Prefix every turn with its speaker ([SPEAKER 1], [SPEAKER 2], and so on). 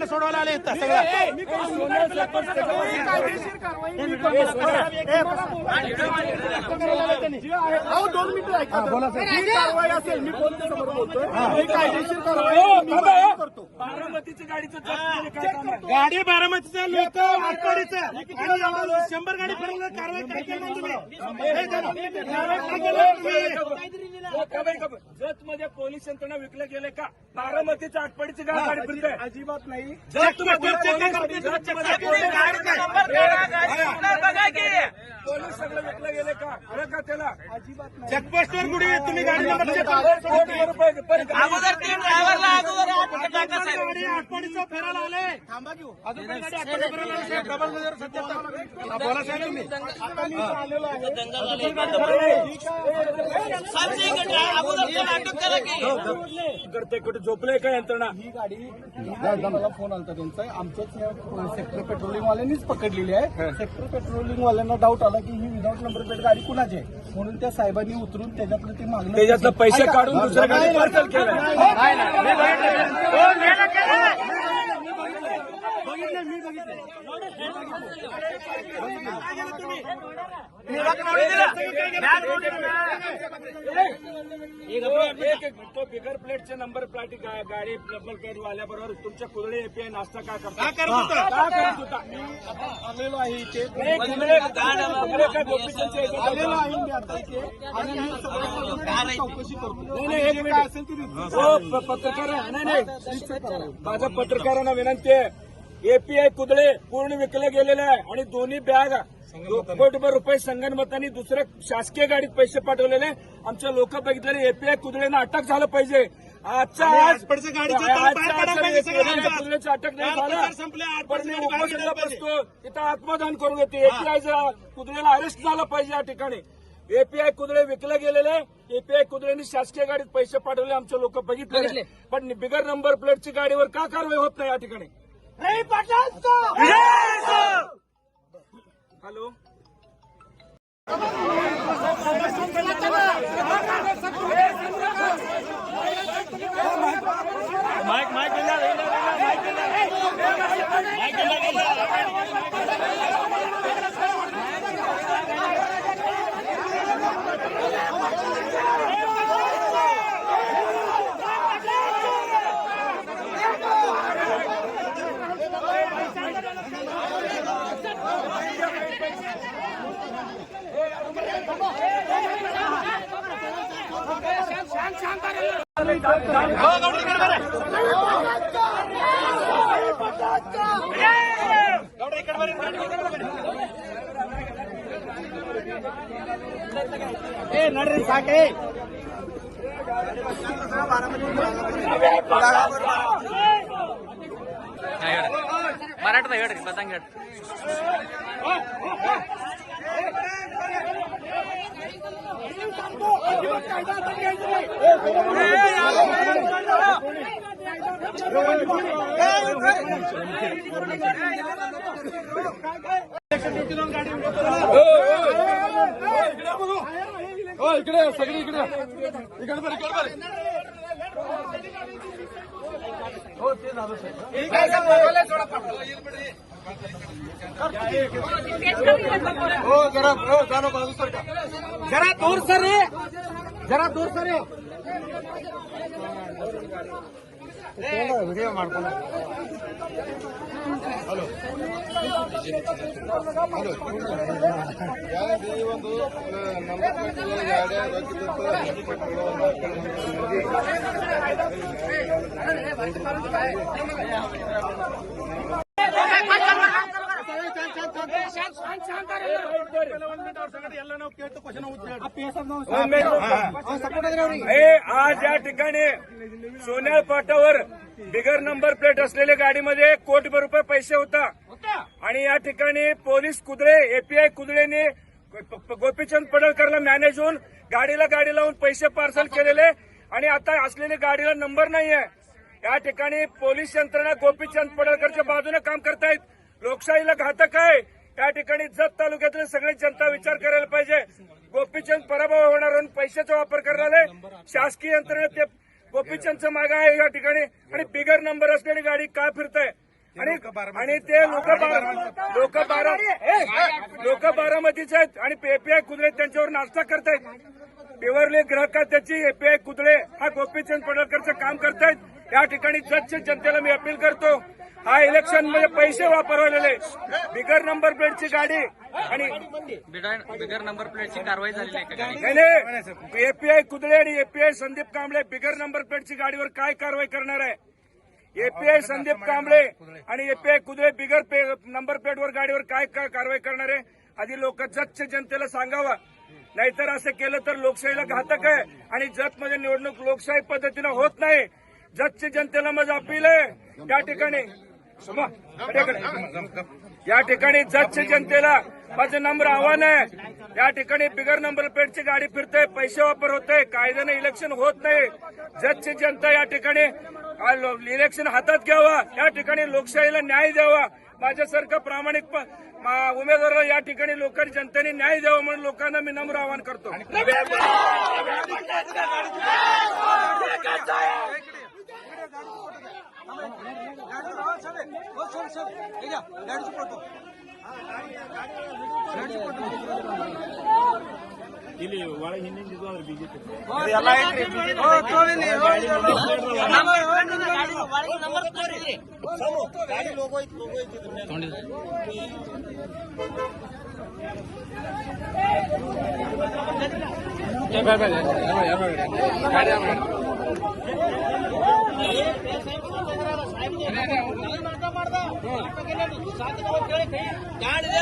[SPEAKER 1] सोडवायला आले
[SPEAKER 2] बारामतीची गाडीचं
[SPEAKER 1] गाडी बारामतीचं लोक आटपाडीचं 100 गाडी फिरवलं कारवाई काय केलं तुम्ही
[SPEAKER 2] जत मध्ये पोलीस यंत्रणा विकले गेले का? बारामतीच्या आटपाडीची गाडी फिरते अजिबात नाही. पोलीस सगळं विकलं गेले का? का त्याला अजिबात नाही.
[SPEAKER 1] चेकपोस्टवर कुठे तुम्ही गाडी नंबर आटपाडीचं फिरायला आले थांबा घेऊ अजून काही गाडी आटपाडी फिरायला डबल सध्या बोला साहेब तुम्ही आता मी आलेलो आहे
[SPEAKER 2] करते कुठे झोपले का यंत्रणा?
[SPEAKER 3] ही गाडी मला फोन आलता त्यांचा आमच्याच सेक्टर पेट्रोलिंगवाल्यांनीच पकडलेली आहे. सेक्टर पेट्रोलिंगवाल्यांना डाऊट आला की ही विदाऊट नंबर प्लेट गाडी कुणाची आहे म्हणून त्या साहेबांनी उतरून त्याच्यातलं ते मागणं
[SPEAKER 2] त्याच्यातलं पैसे काढून दुसऱ्या गाडी पार्सल केलं. तो बिगर प्लेटचे नंबर प्लेट गाडी नंबर प्लेट वाल्याबरोबर तुमच्या कुदळे एपीआय नाश्ता का करत होता?
[SPEAKER 3] आलेलो आहे इथे चौकशी करतो.
[SPEAKER 2] काय असेल ती पत्रकार नाही माझ्या पत्रकारांना विनंती आहे. एपीआय कुदळे पूर्ण विकले गेलेले आहे आणि दोन्ही बॅग कोटीभर रुपये संगणमतांनी दुसऱ्या शासकीय गाडीत पैसे पाठवलेले आमच्या लोक बघितलेले. एपीआय कुदळेनं अटक झालं पाहिजे. आजच्या आज कुदळेचं अटक नाही झालं पण मी उपोषणाला बसतो तिथं आत्मदान करून येते. एपीआय कुदळेला अरेस्ट झालं पाहिजे या ठिकाणी. एपीआय कुदळे विकले गेलेले. एपीआय कुदळेंनी शासकीय गाडीत पैसे पाठवले आमचे लोक बघितले पण बिगर नंबर प्लेटची गाडीवर का कारवाई होत नाही या ठिकाणी? हॅलो माइक
[SPEAKER 1] नड्री साके
[SPEAKER 4] ಮರಾಠದ ಹೇಳ್ರಿ ಬದಂಗ
[SPEAKER 2] इकडे सगळी इकडे हो ते झालं हो जरा हो जाणं बाजू सर का
[SPEAKER 1] जरा दूर सर रे जरा दूर सर रे
[SPEAKER 3] ವಿಡಿಯೋ ಮಾಡ್ಕೊಂಡು
[SPEAKER 1] ಹಲೋ
[SPEAKER 3] ಈ ಒಂದು ನಂಬರ್
[SPEAKER 2] आज या ठिकाणी सोन्याळ फाट्यावर बिगर नंबर प्लेट असलेल्या गाडीमध्ये कोटीभर रुपये पैसे होता आणि या ठिकाणी पोलीस कुदळे एपीआय कुदळेने गोपीचंद पडळकरला मॅनेज होऊन गाडी लावून पैसे पार्सल केलेले आणि आता असलेल्या गाडीला नंबर नाहीये. या ठिकाणी पोलीस यंत्रणा गोपीचंद पडळकरच्या बाजूने काम करतायत. लोकशाहीला घातक आहे त्या ठिकाणी जत तालुक्यातले सगळे जनता विचार करायला पाहिजे. गोपीचंद पराभव होणार म्हणून पैशाचा वापर करणारे शासकीय यंत्रणा ते गोपीचंदचं मागे आहे या ठिकाणी. आणि बिगर नंबर असलेली गाडी का फिरताय आणि ते लोक बारामतीचे आहेत आणि एपीआय कुदळे त्यांच्यावर नाश्ता करतायत. पिवरली ग्राहक त्याची एपीआय कुदळे हा गोपीचंद पडळकरचं काम करतायत. या ठिकाणी जजच्या जनतेला मी अपील करतो, हा इलेक्शन मध्ये पैसे वापरवलेले बिगर नंबर प्लेटची गाडी आणि
[SPEAKER 4] बिगर नंबर प्लेटची कारवाई झालेली आहे का गाडी?
[SPEAKER 2] नाही एपीआय कुदळे आणि API Sandeep Kamble bigger number प्लेटची गाडीवर काय कारवाई करणार आहे? एपीआय संदीप कांबळे आणि एपीआय कुदळे बिगर नंबर प्लेटवर गाडीवर काय कारवाई करणार आहे? आधी लोक जतच्या जनतेला सांगावा, नाहीतर असं केलं तर लोकशाहीला घातक आहे आणि जतमध्ये निवडणूक लोकशाही पद्धतीनं होत नाही. जतच्या जनतेला माझं अपील आहे या ठिकाणी जतच्या जनतेला माझं नम्र आव्हान आहे. या ठिकाणी बिगर नंबर प्लेटची गाडी फिरते, पैसे वापर होते, कायद्याने इलेक्शन होत नाही. जतची जनता या ठिकाणी इलेक्शन हातात घ्यावा, या ठिकाणी लोकशाहीला न्याय द्यावा. माझ्यासारखं प्रामाणिक उमेदवाराला या ठिकाणी लोकांनी जनतेने न्याय द्यावा म्हणून लोकांना मी नम्र आवाहन करतो.
[SPEAKER 1] गाडी